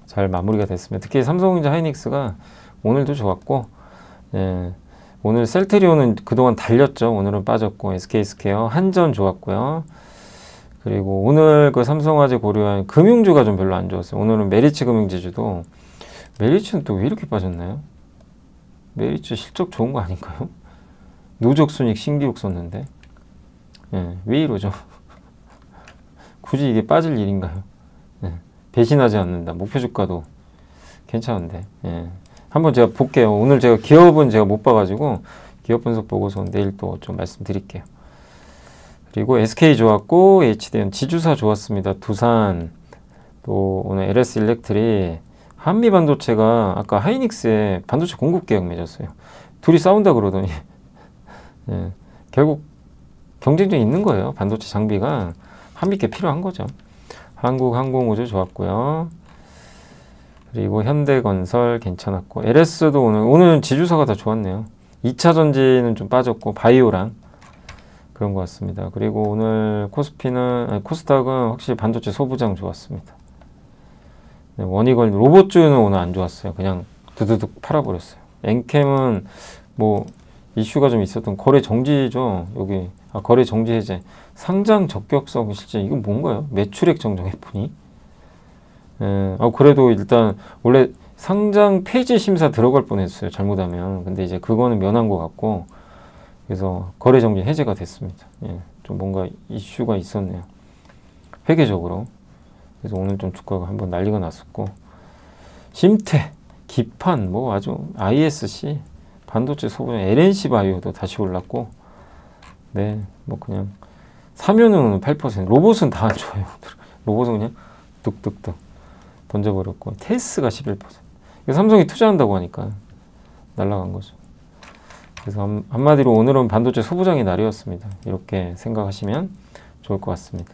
잘 마무리가 됐습니다. 특히 삼성전자 하이닉스가 오늘도 좋았고, 오늘 셀트리온은 그동안 달렸죠. 오늘은 빠졌고 SK스퀘어, 한전 좋았고요. 그리고 오늘 그 삼성화재 고려한 금융주가 좀 별로 안 좋았어요. 오늘은 메리츠 금융지주도 메리츠는 또 왜 이렇게 빠졌나요? 메리츠 실적 좋은 거 아닌가요? 누적순익 신기록 썼는데 예, 왜 이러죠? 굳이 이게 빠질 일인가요? 예, 배신하지 않는다. 목표 주가도 괜찮은데 예. 한번 제가 볼게요. 오늘 제가 기업은 제가 못 봐가지고 기업 분석 보고서 내일 또 좀 말씀드릴게요. 그리고 SK 좋았고 HDN 지주사 좋았습니다. 두산 또 오늘 LS 일렉트릭 한미 반도체가 아까 하이닉스에 반도체 공급 계약 맺었어요. 둘이 싸운다 그러더니 예, 결국 경쟁력이 있는 거예요. 반도체 장비가 한미께 필요한 거죠. 한국항공우주 좋았고요. 그리고 현대건설 괜찮았고 LS도 오늘은 지주사가 다 좋았네요. 2차전지는 좀 빠졌고 바이오랑 그런 것 같습니다. 그리고 오늘 코스닥은 확실히 반도체 소부장 좋았습니다. 네, 원이걸 로봇주는 오늘 안 좋았어요. 그냥 두두둑 팔아버렸어요. 엔캠은 뭐 이슈가 좀 있었던 거래 정지죠. 여기 거래 정지 해제 상장 적격성 실제 이건 뭔가요? 매출액 정정했더니 그래도 일단 원래 상장 폐지 심사 들어갈 뻔했어요. 잘못하면. 근데 이제 그거는 면한 것 같고 그래서 거래 정지 해제가 됐습니다. 예, 좀 뭔가 이슈가 있었네요. 회계적으로. 그래서 오늘 좀 주가가 한번 난리가 났었고 심태, 기판, 뭐 아주 ISC, 반도체 소부장, LNC 바이오도 다시 올랐고 네, 뭐 그냥 사면은 오늘 8%, 로봇은 다 안 좋아요. 로봇은 그냥 뚝뚝뚝 던져버렸고 테스가 11%. 삼성이 투자한다고 하니까 날아간 거죠. 그래서 한마디로 오늘은 반도체 소부장의 날이었습니다. 이렇게 생각하시면 좋을 것 같습니다.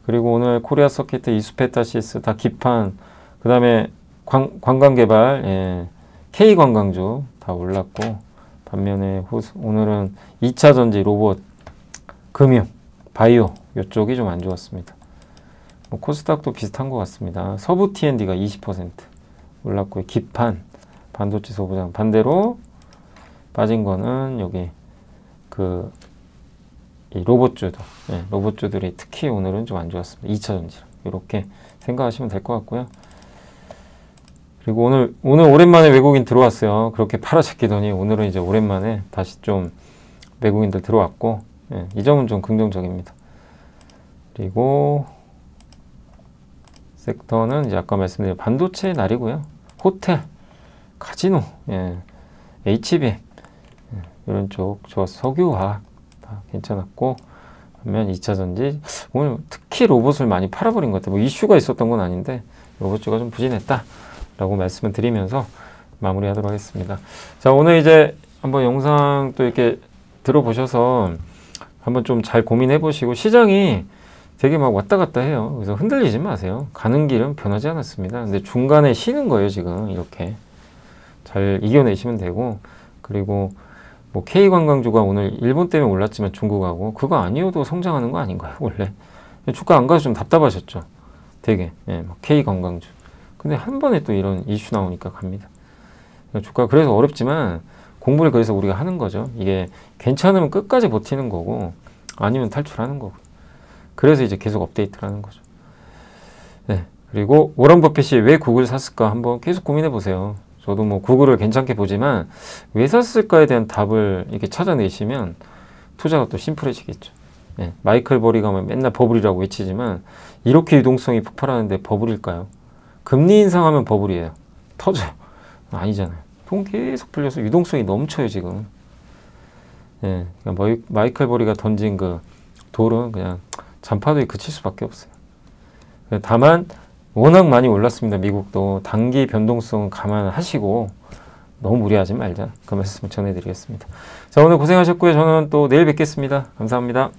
그리고 오늘 코리아 서킷, 이수페타시스 다 기판, 그 다음에 관광개발, 예, K관광주 다 올랐고 반면에 오늘은 2차전지, 로봇, 금융, 바이오 이쪽이 좀 안 좋았습니다. 뭐 코스닥도 비슷한 것 같습니다. 서부 T&D가 20% 올랐고요. 기판, 반도체 소부장 반대로 빠진 거는 여기 이 로봇주도, 네, 로봇주들이 특히 오늘은 좀 안 좋았습니다. 2차전지 이렇게 생각하시면 될 것 같고요. 그리고 오늘 오랜만에 외국인 들어왔어요. 그렇게 팔아잡히더니 오늘은 이제 오랜만에 다시 좀 외국인들 들어왔고 예, 이 점은 좀 긍정적입니다. 그리고 섹터는 이제 아까 말씀드린 반도체 날이고요. 호텔, 카지노, 예, HBM 이런 쪽 좋았어. 석유화학 다 괜찮았고 반면 2차전지 오늘 특히 로봇을 많이 팔아버린 것 같아요. 뭐 이슈가 있었던 건 아닌데 로봇주가 좀 부진했다 라고 말씀을 드리면서 마무리하도록 하겠습니다. 자, 오늘 이제 한번 영상 또 이렇게 들어보셔서 한번 좀 잘 고민해 보시고 시장이 되게 막 왔다 갔다 해요. 그래서 흔들리지 마세요. 가는 길은 변하지 않았습니다. 근데 중간에 쉬는 거예요. 지금 이렇게 잘 이겨내시면 되고 그리고 뭐 K관광주가 오늘 일본 때문에 올랐지만 중국하고 그거 아니어도 성장하는 거 아닌가요? 원래 주가 안 가서 좀 답답하셨죠. 되게 예, K관광주. 근데 한 번에 또 이런 이슈 나오니까 갑니다. 주가 그래서 어렵지만 공부를 그래서 우리가 하는 거죠. 이게 괜찮으면 끝까지 버티는 거고 아니면 탈출하는 거고. 그래서 이제 계속 업데이트를 하는 거죠. 네. 그리고 워런 버핏이 왜 구글 샀을까 한번 계속 고민해 보세요. 저도 뭐 구글을 괜찮게 보지만 왜 샀을까에 대한 답을 이렇게 찾아내시면 투자가 또 심플해지겠죠. 네. 마이클 버리가 맨날 버블이라고 외치지만 이렇게 유동성이 폭발하는데 버블일까요? 금리 인상하면 버블이에요. 터져요. 아니잖아요. 돈 계속 풀려서 유동성이 넘쳐요 지금. 예, 그러니까 마이클 버리가 던진 그 돌은 그냥 잔파도에 그칠 수밖에 없어요. 다만 워낙 많이 올랐습니다. 미국도 단기 변동성은 감안하시고 너무 무리하지 말자. 그 말씀을 전해드리겠습니다. 자, 오늘 고생하셨고요. 저는 또 내일 뵙겠습니다. 감사합니다.